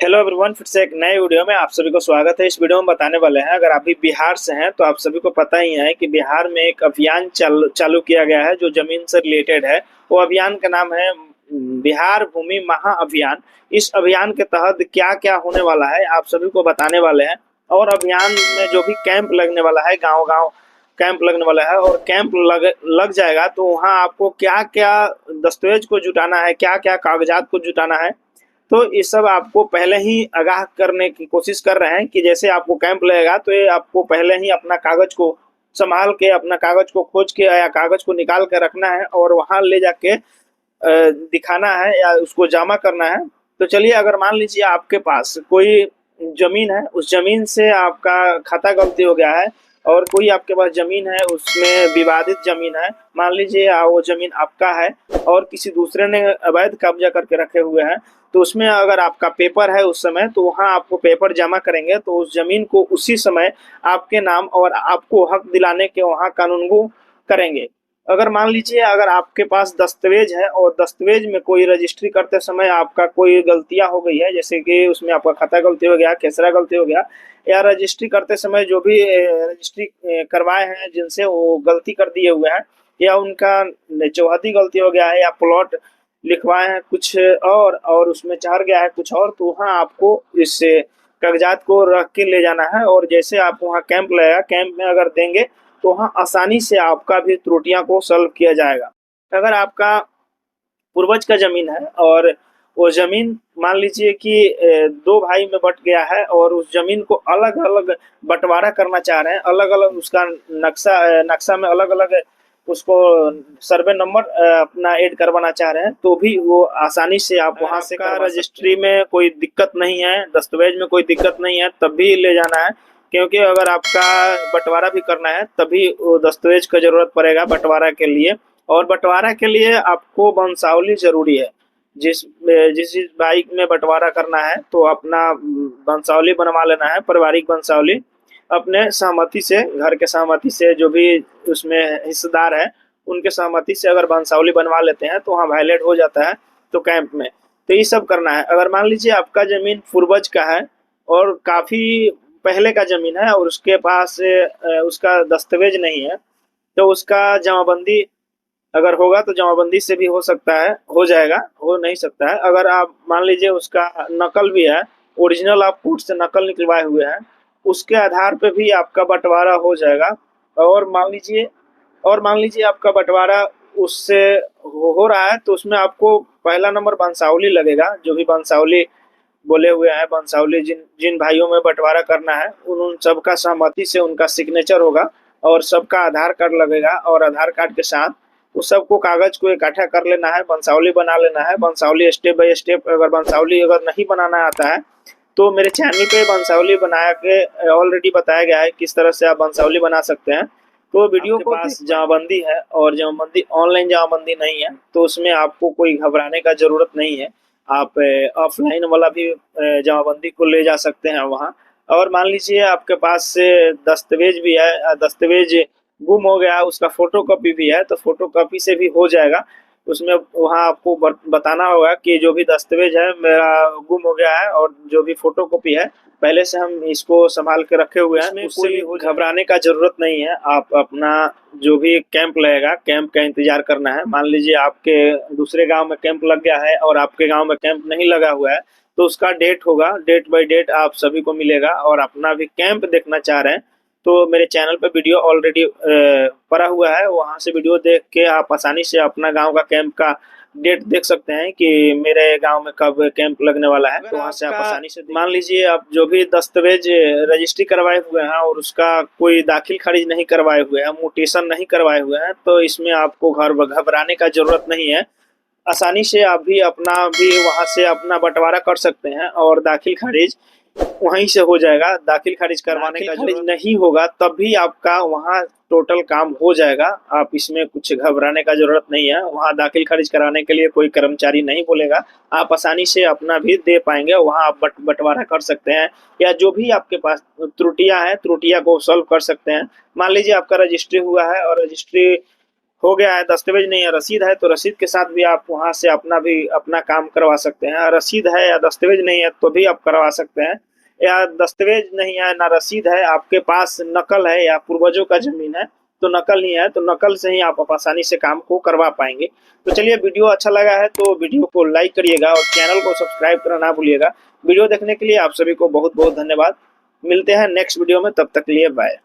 Hello everyone, फिर से एक नए वीडियो में आप सभी को स्वागत है। इस वीडियो में बताने वाले हैं, अगर आप भी बिहार से हैं तो आप सभी को पता ही है कि बिहार में एक अभियान चालू किया गया है जो जमीन से रिलेटेड है। वो अभियान का नाम है बिहार भूमि महाअभियान। इस अभियान के तहत क्या क्या होने वाला है आप सभी को बताने वाले हैं। और अभियान में जो भी कैंप लगने वाला है, गाँव गाँव कैंप लगने वाला है, और कैंप लग जाएगा तो वहाँ आपको क्या क्या दस्तावेज को जुटाना है, क्या क्या कागजात को जुटाना है। तो ये सब आपको पहले ही आगाह करने की कोशिश कर रहे हैं कि जैसे आपको कैंप लगेगा तो ये आपको पहले ही अपना कागज को संभाल के, अपना कागज को खोज के या कागज को निकाल के रखना है और वहां ले जाके दिखाना है या उसको जमा करना है। तो चलिए, अगर मान लीजिए आपके पास कोई जमीन है, उस जमीन से आपका खाता गलती हो गया है, और कोई आपके पास जमीन है उसमें विवादित जमीन है, मान लीजिए वो जमीन आपका है और किसी दूसरे ने अवैध कब्जा करके रखे हुए हैं, तो उसमें अगर आपका पेपर है उस समय, तो वहां आपको पेपर जमा करेंगे तो उस जमीन को उसी समय आपके नाम और आपको हक दिलाने के वहां कानूनगो करेंगे। अगर मान लीजिए अगर आपके पास दस्तावेज है और दस्तावेज में कोई रजिस्ट्री करते समय आपका कोई गलतियां हो गई है, जैसे कि उसमें आपका खाता गलती हो गया, खेसरा गलती हो गया, या रजिस्ट्री करते समय जो भी रजिस्ट्री करवाए हैं जिनसे वो गलती कर दिए हुए हैं, या उनका चौहदी गलती हो गया है, या प्लॉट लिखवाए हैं कुछ और उसमें चढ़ गया है कुछ और, तो वहाँ आपको इस कागजात को रख के ले जाना है। और जैसे आप वहाँ कैंप लगेगा, कैंप में अगर देंगे तो वहाँ आसानी से आपका भी त्रुटियां को सॉल्व किया जाएगा। अगर आपका पूर्वज का जमीन है और वो जमीन मान लीजिए कि दो भाई में बट गया है और उस जमीन को अलग अलग बंटवारा करना चाह रहे हैं, अलग अलग उसका नक्शा में अलग अलग उसको सर्वे नंबर अपना ऐड करवाना चाह रहे हैं, तो भी वो आसानी से आप वहां से का रजिस्ट्री में कोई दिक्कत नहीं है, दस्तावेज में कोई दिक्कत नहीं है, तब भी ले जाना है। क्योंकि अगर आपका बंटवारा भी करना है तभी वो दस्तावेज का जरूरत पड़ेगा बंटवारा के लिए। और बंटवारा के लिए आपको वंशावली जरूरी है। जिस जिस बाइक में बंटवारा करना है तो अपना वंशावली बनवा लेना है, पारिवारिक वंशावली, अपने सहमति से, घर के सहमति से, जो भी उसमें हिस्सेदार है उनके सहमति से अगर वंशावली बनवा लेते हैं तो वहाँ वैलिड हो जाता है। तो कैंप में तो ये सब करना है। अगर मान लीजिए आपका जमीन पूर्वज का है और काफी पहले का जमीन है और उसके पास उसका दस्तावेज नहीं है, तो उसका जमाबंदी अगर होगा तो जमाबंदी से भी हो सकता है, हो जाएगा, हो नहीं सकता है। अगर आप मान लीजिए उसका नकल भी है, ओरिजिनल आप कोर्ट से नकल निकलवाए हुए हैं, उसके आधार पे भी आपका बंटवारा हो जाएगा। और मान लीजिए आपका बंटवारा उससे हो रहा है तो उसमें आपको पहला नंबर वंशावली लगेगा। जो भी वंशावली बोले हुए हैं, वंशावली जिन जिन भाइयों में बंटवारा करना है उन सबका सहमति से उनका सिग्नेचर होगा और सबका आधार कार्ड लगेगा, और आधार कार्ड के साथ उस सबको कागज को इकट्ठा कर लेना है, वंशावली बना लेना है। वंशावली स्टेप बाय स्टेप, अगर वंशावली अगर नहीं बनाना आता है तो मेरे चैनल पे वंशावली बना के ऑलरेडी बताया गया है किस तरह से आप वंशावली बना सकते हैं। तो वीडियो के पास जमाबंदी है और जमाबंदी ऑनलाइन जमाबंदी नहीं है, तो उसमें आपको कोई घबराने का जरूरत नहीं है। आप ऑफलाइन वाला भी जमाबंदी को ले जा सकते हैं वहाँ। और मान लीजिए आपके पास से दस्तावेज भी है, दस्तावेज गुम हो गया, उसका फोटो कॉपी भी है, तो फोटो कॉपी से भी हो जाएगा। उसमें वहाँ आपको बताना होगा कि जो भी दस्तावेज है मेरा गुम हो गया है और जो भी फोटो कॉपी है पहले से हम इसको संभाल के रखे हुए हैं, उससे भी घबराने का जरूरत नहीं है। आप अपना जो भी कैंप लगेगा, कैंप का इंतजार करना है। मान लीजिए आपके दूसरे गांव में कैंप लग गया है और आपके गांव में कैंप नहीं लगा हुआ है, तो उसका डेट होगा, डेट बाय डेट आप सभी को मिलेगा। और अपना भी कैंप देखना चाह रहे हैं तो मेरे चैनल पे वीडियो ऑलरेडी पड़ा हुआ है, वहां से वीडियो देख के आप आसानी से अपना गांव का कैंप का डेट देख सकते हैं कि मेरे गांव में कब कैंप लगने वाला है। तो वहां से आप आसानी से मान लीजिए आप जो भी दस्तावेज रजिस्ट्री करवाए हुए हैं और उसका कोई दाखिल खारिज नहीं करवाए हुए हैं, म्यूटेशन नहीं करवाए हुए हैं, तो इसमें आपको घबराने का जरूरत नहीं है। आसानी से आप भी अपना भी वहां से अपना बंटवारा कर सकते हैं और दाखिल खारिज वहीं से हो जाएगा। दाखिल खारिज करवाने का जरूरत नहीं होगा तब भी आपका वहाँ टोटल काम हो जाएगा। आप इसमें कुछ घबराने का जरूरत नहीं है। वहाँ दाखिल खारिज कराने के लिए कोई कर्मचारी नहीं बोलेगा, आप आसानी से अपना भी दे पाएंगे। वहाँ आप बंटवारा कर सकते हैं या जो भी आपके पास त्रुटियां हैं त्रुटियां को सॉल्व कर सकते हैं। मान लीजिए आपका रजिस्ट्री हुआ है और रजिस्ट्री हो गया है, दस्तावेज नहीं है, रसीद है, तो रसीद के साथ भी आप वहां से अपना काम करवा सकते हैं। रसीद है या दस्तावेज नहीं है तो भी आप करवा सकते हैं, या दस्तावेज नहीं है ना रसीद है, आपके पास नकल है या पूर्वजों का जमीन है तो नकल नहीं है, तो नकल से ही आप आसानी से काम को करवा पाएंगे। तो चलिए, वीडियो अच्छा लगा है तो वीडियो को लाइक करिएगा और चैनल को सब्सक्राइब करना ना भूलिएगा। वीडियो देखने के लिए आप सभी को बहुत बहुत धन्यवाद। मिलते हैं नेक्स्ट वीडियो में, तब तक के लिए बाय।